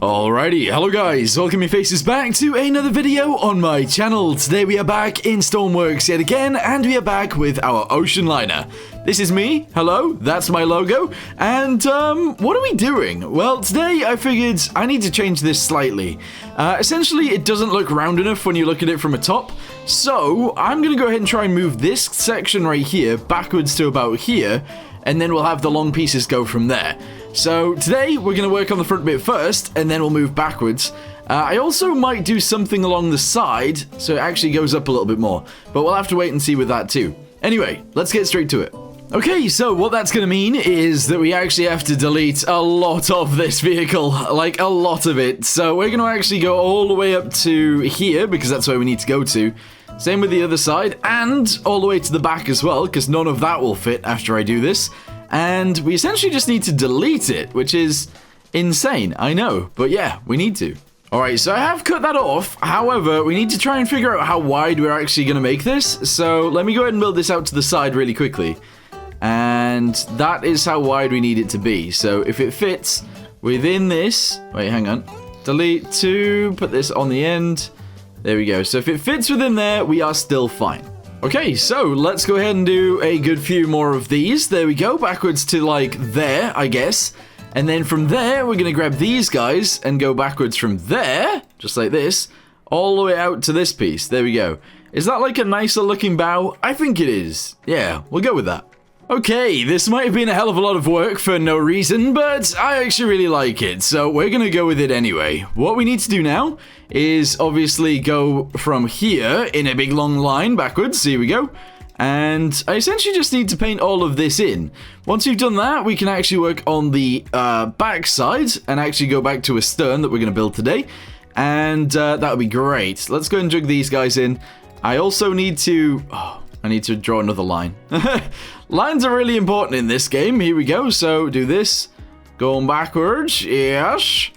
Alrighty, hello guys, welcome your faces back to another video on my channel. Today we are back in Stormworks yet again, and we are back with our ocean liner. This is me, hello, that's my logo, and what are we doing? Well, today I figured I need to change this slightly. Essentially, it doesn't look round enough when you look at it from a top, so I'm gonna go ahead and try and move this section right here backwards to about here, and then we'll have the long pieces go from there. So today we're going to work on the front bit first, and then we'll move backwards. I also might do something along the side, so it actually goes up a little bit more, but we'll have to wait and see with that too. Anyway, let's get straight to it. Okay, so what that's going to mean is that we actually have to delete a lot of this vehicle, like a lot of it. So we're going to actually go all the way up to here, because that's where we need to go to. Same with the other side, and all the way to the back as well, because none of that will fit after I do this. And we essentially just need to delete it, which is insane, I know, but yeah, we need to. Alright, so I have cut that off, however, we need to try and figure out how wide we're actually going to make this, so let me go ahead and build this out to the side really quickly. And that is how wide we need it to be, so if it fits within this, wait, hang on, delete to put this on the end, there we go, so if it fits within there, we are still fine. Okay, so let's go ahead and do a good few more of these. There we go, backwards to like there, I guess. And then from there, we're going to grab these guys and go backwards from there, just like this, all the way out to this piece. There we go. Is that like a nicer looking bow? I think it is. Yeah, we'll go with that. Okay, this might have been a hell of a lot of work for no reason, but I actually really like it, so we're going to go with it anyway. What we need to do now is obviously go from here in a big long line backwards. Here we go. And I essentially just need to paint all of this in. Once we've done that, we can actually work on the back side and actually go back to a stern that we're going to build today. And that would be great. Let's go and jug these guys in. I also need to... I need to draw another line. Lines are really important in this game. Here we go. So do this. Going backwards. Yes.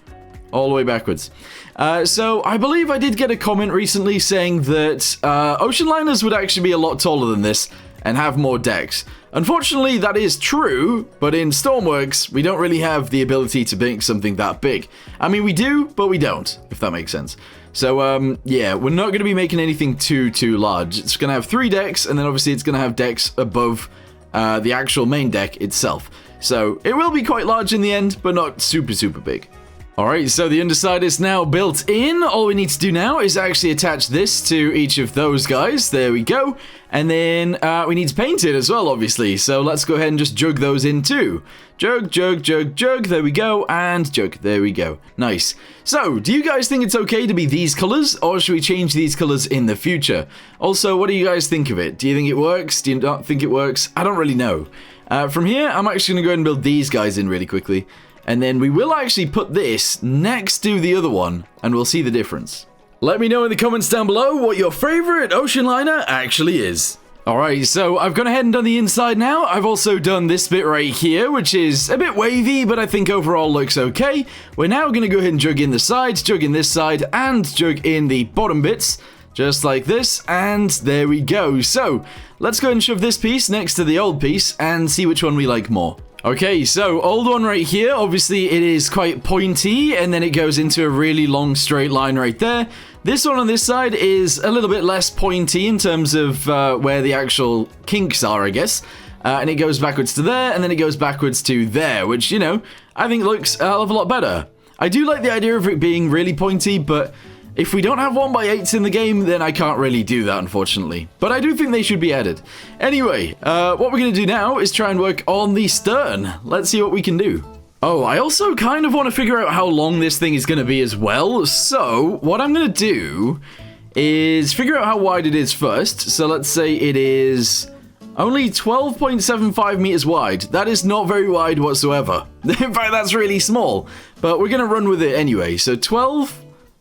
All the way backwards. So I believe I did get a comment recently saying that ocean liners would actually be a lot taller than this and have more decks. Unfortunately, that is true, but in Stormworks, we don't really have the ability to make something that big. I mean, we do, but we don't, if that makes sense. So, yeah, we're not going to be making anything too large. It's going to have 3 decks, and then obviously it's going to have decks above the actual main deck itself. So, it will be quite large in the end, but not super big. Alright, so the underside is now built in. All we need to do now is actually attach this to each of those guys. There we go. And then we need to paint it as well, obviously. So let's go ahead and just jug those in too. Jug. There we go. And jug. There we go. Nice. So, do you guys think it's okay to be these colors, or should we change these colors in the future? Also, what do you guys think of it? Do you think it works? Do you not think it works? I don't really know. From here, I'm actually going to go ahead and build these guys in really quickly. And then we will actually put this next to the other one, and we'll see the difference. Let me know in the comments down below what your favorite ocean liner actually is. Alright, so I've gone ahead and done the inside now. I've also done this bit right here, which is a bit wavy, but I think overall looks okay. We're now going to go ahead and jug in the sides, jug in this side, and jug in the bottom bits. Just like this, and there we go. So, let's go and shove this piece next to the old piece, and see which one we like more. Okay, so old one right here, obviously it is quite pointy, and then it goes into a really long straight line right there. This one on this side is a little bit less pointy in terms of where the actual kinks are, I guess. And it goes backwards to there, and then it goes backwards to there, which, you know, I think looks a hell of a lot better. I do like the idea of it being really pointy, but if we don't have 1x8s in the game, then I can't really do that, unfortunately. But I do think they should be added. Anyway, what we're going to do now is try and work on the stern. Let's see what we can do. Oh, I also kind of want to figure out how long this thing is going to be as well. So, what I'm going to do is figure out how wide it is first. So, let's say it is only 12.75 meters wide. That is not very wide whatsoever. In fact, that's really small. But we're going to run with it anyway. So, 12...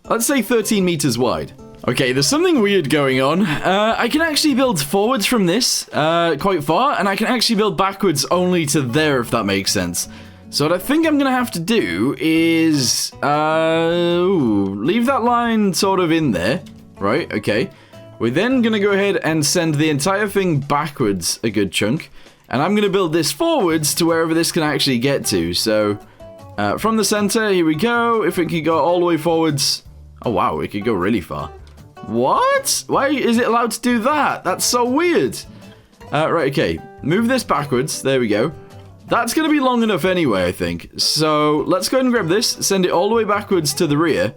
let's say 13 meters wide. Okay, there's something weird going on. I can actually build forwards from this quite far, and I can actually build backwards only to there, if that makes sense. So what I think I'm going to have to do is leave that line sort of in there. Right, okay. We're then going to go ahead and send the entire thing backwards a good chunk. And I'm going to build this forwards to wherever this can actually get to. So From the center, here we go. If it could go all the way forwards. Oh, wow, it could go really far. What? Why is it allowed to do that? That's so weird. Right, okay. Move this backwards. There we go. That's going to be long enough anyway, I think. So let's go ahead and grab this. Send it all the way backwards to the rear.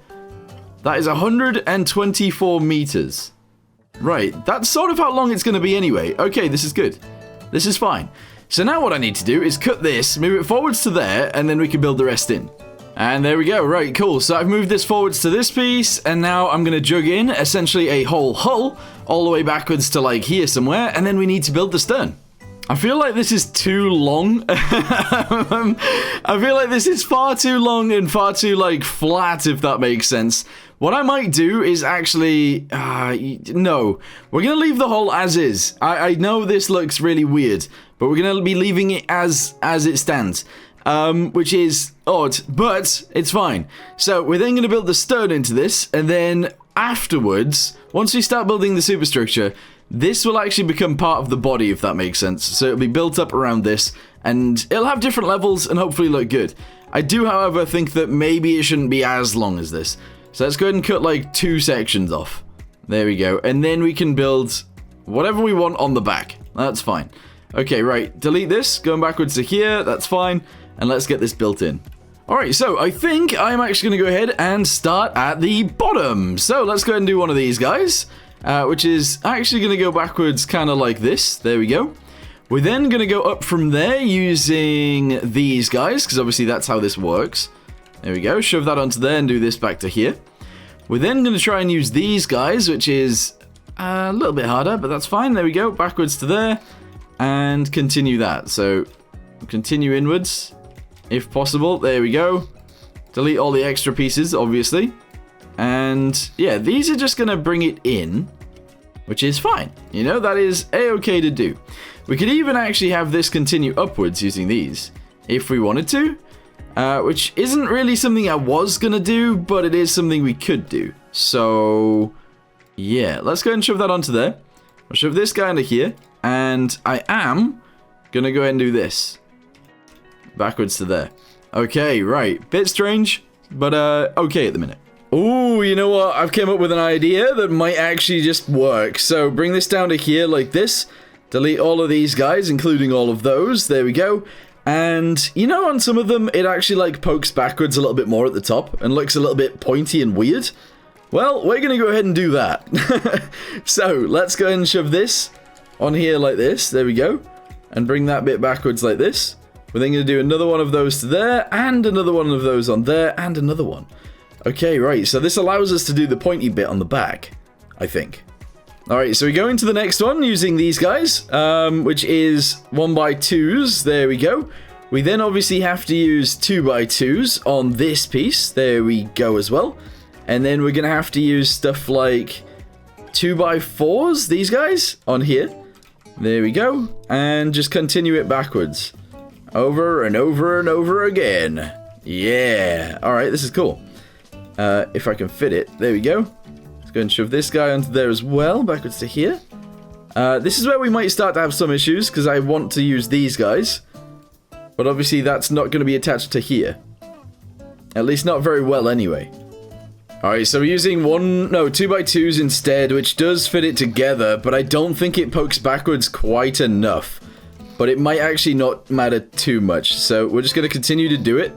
That is 124 meters. Right, that's sort of how long it's going to be anyway. Okay, this is good. This is fine. So now what I need to do is cut this, move it forwards to there, and then we can build the rest in. And there we go. Right, cool. So I've moved this forwards to this piece, and now I'm going to jug in essentially a whole hull all the way backwards to like here somewhere, and then we need to build the stern. I feel like this is too long. I feel like this is far too long and far too, like, flat, if that makes sense. What I might do is actually... no. We're going to leave the hull as is. I know this looks really weird, but we're going to be leaving it as it stands. Which is odd, but it's fine. So we're then going to build the stern into this, and then afterwards, once we start building the superstructure... this will actually become part of the body, if that makes sense. So it'll be built up around this, and it'll have different levels and hopefully look good. I do, however, think that maybe it shouldn't be as long as this. So let's go ahead and cut like 2 sections off. There we go. And then we can build whatever we want on the back. That's fine. Okay, right. Delete this. Going backwards to here. That's fine. And let's get this built in. Alright, so I think I'm actually going to go ahead and start at the bottom. So let's go ahead and do one of these guys. Which is actually going to go backwards kind of like this. There we go. We're then going to go up from there using these guys, because obviously that's how this works. There we go. Shove that onto there and do this back to here. We're then going to try and use these guys, which is a little bit harder, but that's fine. There we go. Backwards to there. And continue that. So continue inwards, if possible. There we go. Delete all the extra pieces, obviously. And yeah, these are just going to bring it in, which is fine. You know, that is a-okay to do. We could even actually have this continue upwards using these, if we wanted to, which isn't really something I was going to do, but it is something we could do. So, yeah, let's go ahead and shove that onto there. I'll shove this guy into here, and I am going to go ahead and do this. Backwards to there. Okay, right. Bit strange, but okay at the minute. Ooh, you know what? I've came up with an idea that might actually just work. So bring this down to here like this. Delete all of these guys, including all of those. There we go. And, you know, on some of them, it actually, like, pokes backwards a little bit more at the top and looks a little bit pointy and weird. Well, we're going to go ahead and do that. So, let's go ahead and shove this on here like this. There we go. And bring that bit backwards like this. We're then going to do another one of those to there, and another one of those on there, and another one. Okay, right, so this allows us to do the pointy bit on the back, I think. Alright, so we go into the next one using these guys, which is 1x2s, there we go. We then obviously have to use 2x2s on this piece, there we go as well. And then we're going to have to use stuff like 2x4s, these guys, on here. There we go, and just continue it backwards. Over and over and over again. Yeah, alright, this is cool. If I can fit it. There we go. Let's go and shove this guy onto there as well. Backwards to here. This is where we might start to have some issues, because I want to use these guys. But obviously that's not going to be attached to here. At least not very well anyway. Alright, so we're using 2x2s instead, which does fit it together, but I don't think it pokes backwards quite enough. But it might actually not matter too much, so we're just going to continue to do it.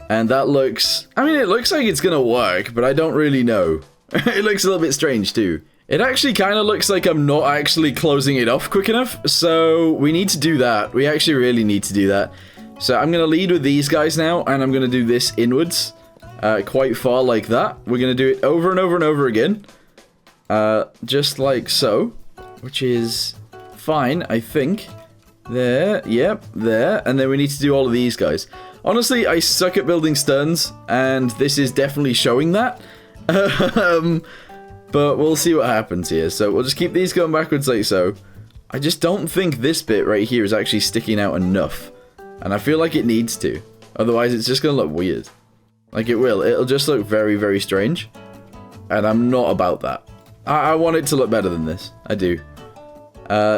And that looks... I mean, it looks like it's gonna work, but I don't really know. It looks a little bit strange, too. It actually kind of looks like I'm not actually closing it off quick enough, so we need to do that. We actually really need to do that. So I'm gonna lead with these guys now, and I'm gonna do this inwards. Quite far like that. We're gonna do it over and over and over again. Just like so. Which is fine, I think. There, yep, there. And then we need to do all of these guys. Honestly, I suck at building sterns, and this is definitely showing that. But we'll see what happens here. So we'll just keep these going backwards like so. I just don't think this bit right here is actually sticking out enough. And I feel like it needs to. Otherwise, it's just going to look weird. Like it will. It'll just look very, very strange. And I'm not about that. I want it to look better than this. I do.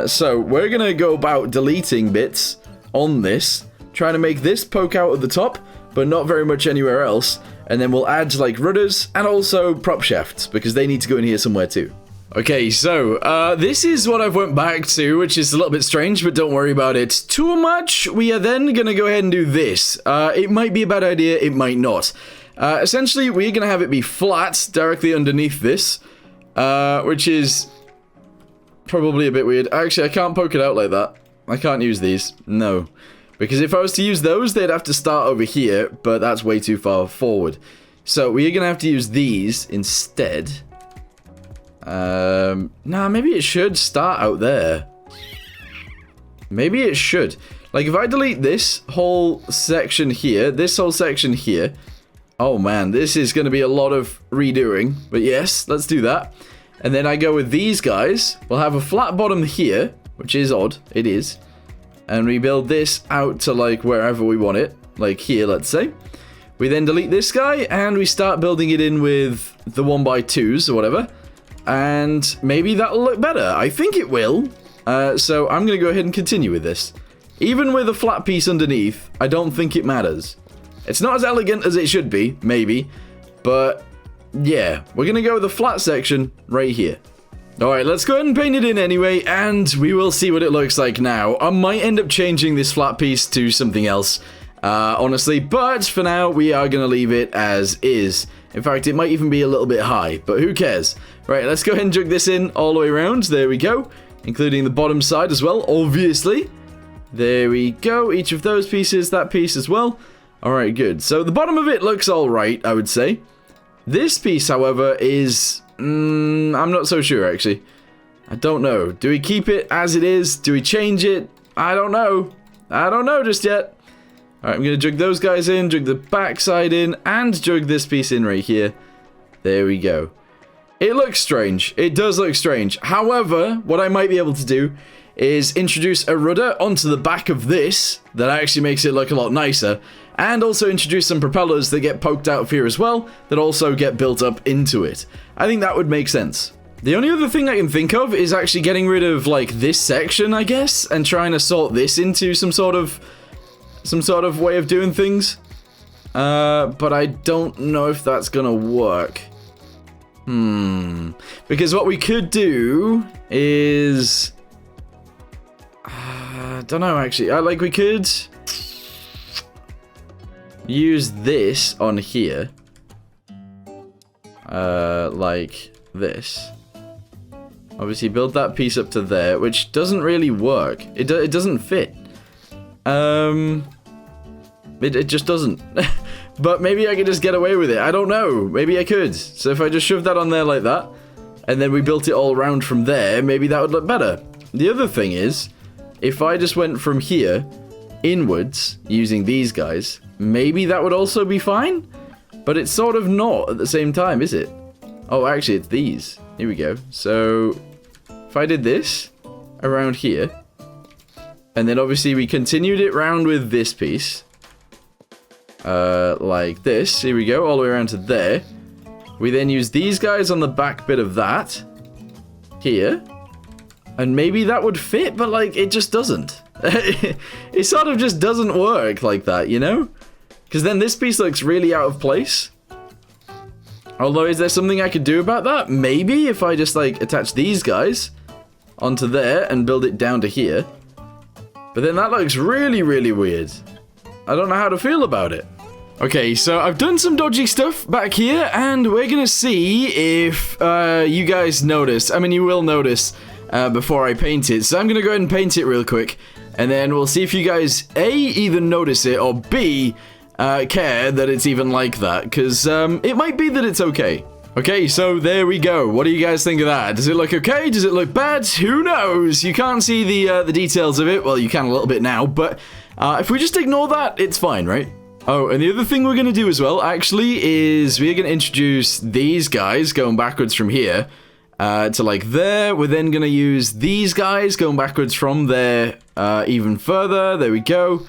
So we're going to go about deleting bits on this. Trying to make this poke out at the top, but not very much anywhere else. And then we'll add like rudders and also prop shafts because they need to go in here somewhere too. Okay, so this is what I've went back to, which is a little bit strange, but don't worry about it too much. We are then going to go ahead and do this. It might be a bad idea, it might not. Essentially, we're going to have it be flat directly underneath this, which is probably a bit weird. Actually, I can't poke it out like that. I can't use these. No. Because if I was to use those, they'd have to start over here, but that's way too far forward. So we're going to have to use these instead. Nah, maybe it should start out there. Maybe it should. Like, if I delete this whole section here, this whole section here... Oh, man, this is going to be a lot of redoing. But yes, let's do that. And then I go with these guys. We'll have a flat bottom here, which is odd. It is. And we build this out to, like, wherever we want it. Like here, let's say. We then delete this guy, and we start building it in with the 1x2s or whatever. And maybe that'll look better. I think it will. So I'm going to go ahead and continue with this. Even with a flat piece underneath, I don't think it matters. It's not as elegant as it should be, maybe. But, yeah. We're going to go with a flat section right here. Alright, let's go ahead and paint it in anyway, and we will see what it looks like now. I might end up changing this flat piece to something else, honestly. But for now, we are going to leave it as is. In fact, it might even be a little bit high, but who cares? Right, let's go ahead and jug this in all the way around. There we go. Including the bottom side as well, obviously. There we go. Each of those pieces, that piece as well. Alright, good. So the bottom of it looks alright, I would say. This piece, however, is... I'm not so sure, actually. I don't know. Do we keep it as it is? Do we change it? I don't know. I don't know just yet. Alright, I'm going to jug those guys in, jug the back side in, and jug this piece in right here. There we go. It looks strange. It does look strange. However, what I might be able to do is introduce a rudder onto the back of this that actually makes it look a lot nicer, and also introduce some propellers that get poked out of here as well that also get built up into it. I think that would make sense. The only other thing I can think of is actually getting rid of like this section, I guess, and trying to sort this into some sort of way of doing things. But I don't know if that's gonna work. Because what we could do is... don't know, actually. Like, we could use this on here. Like this. Obviously, build that piece up to there, which doesn't really work. It doesn't fit. It just doesn't. But maybe I could just get away with it. I don't know. Maybe I could. So if I just shoved that on there like that, and then we built it all around from there, maybe that would look better. The other thing is, if I just went from here inwards using these guys, maybe that would also be fine. But it's sort of not at the same time, is it? Oh, actually, it's these. Here we go. So if I did this around here, and then obviously we continued it round with this piece, like this. Here we go, all the way around to there. We then use these guys on the back bit of that here, and maybe that would fit, but like it just doesn't. It sort of just doesn't work like that, you know? Because then this piece looks really out of place. Although, is there something I could do about that? Maybe if I just like attach these guys onto there and build it down to here. But then that looks really, really weird. I don't know how to feel about it. Okay, so I've done some dodgy stuff back here, and we're gonna see if you guys notice. I mean, you will notice before I paint it. So I'm gonna go ahead and paint it real quick, and then we'll see if you guys A, either notice it, or B, care that it's even like that, because it might be that it's okay. Okay, so there we go. What do you guys think of that? Does it look okay? Does it look bad? Who knows? You can't see the details of it. Well, you can a little bit now, but if we just ignore that, it's fine, right? Oh, and the other thing we're going to do as well, actually, is we're going to introduce these guys going backwards from here to like there. We're then going to use these guys going backwards from there even further. There we go.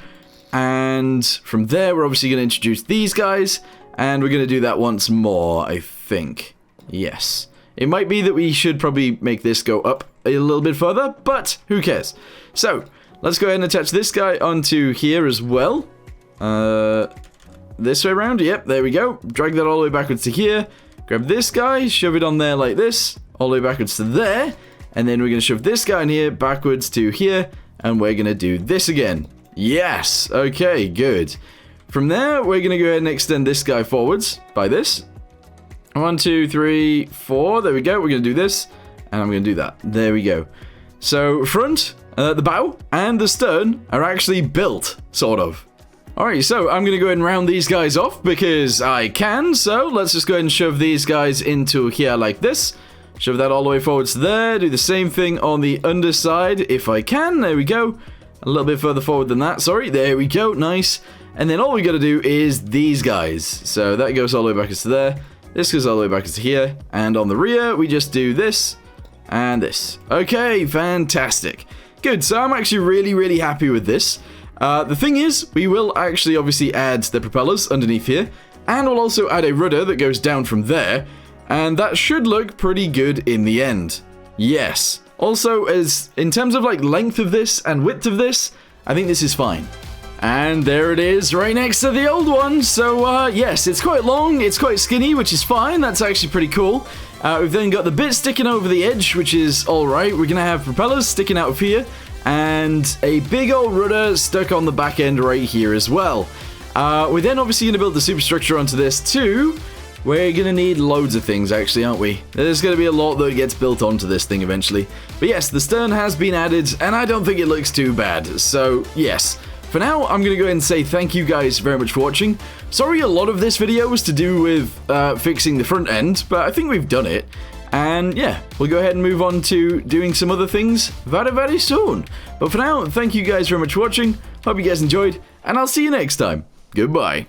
And from there, we're obviously going to introduce these guys, and we're going to do that once more, I think. Yes. It might be that we should probably make this go up a little bit further, but who cares? So, let's go ahead and attach this guy onto here as well. this way around. Yep, there we go. Drag that all the way backwards to here. Grab this guy, shove it on there like this, all the way backwards to there. And then we're going to shove this guy in here, backwards to here. And we're going to do this again. Yes. Okay, good. From there, we're going to go ahead and extend this guy forwards by this. 1, 2, 3, 4. There we go. We're going to do this. And I'm going to do that. There we go. So, front, the bow, and the stern are actually built, sort of. Alright, so I'm going to go ahead and round these guys off because I can. So, let's just go ahead and shove these guys into here like this. Shove that all the way forwards to there. Do the same thing on the underside if I can. There we go. A little bit further forward than that. Sorry. There we go. Nice. And then all we got to do is these guys. So that goes all the way back to there. This goes all the way back to here. And on the rear, we just do this and this. Okay, fantastic. Good. So I'm actually really happy with this. The thing is, we will actually obviously add the propellers underneath here. And we'll also add a rudder that goes down from there. And that should look pretty good in the end. Yes. Also, as in terms of like length of this and width of this, I think this is fine. And there it is, right next to the old one. So, yes, it's quite long, it's quite skinny, which is fine. That's actually pretty cool. We've then got the bit sticking over the edge, which is alright. We're going to have propellers sticking out of here. And a big old rudder stuck on the back end right here as well. We're then obviously going to build the superstructure onto this too. We're going to need loads of things, actually, aren't we? There's going to be a lot that gets built onto this thing eventually. But yes, the stern has been added, and I don't think it looks too bad. So, yes. For now, I'm going to go ahead and say thank you guys very much for watching. Sorry a lot of this video was to do with fixing the front end, but I think we've done it. And yeah, we'll go ahead and move on to doing some other things very soon. But for now, thank you guys very much for watching. Hope you guys enjoyed, and I'll see you next time. Goodbye.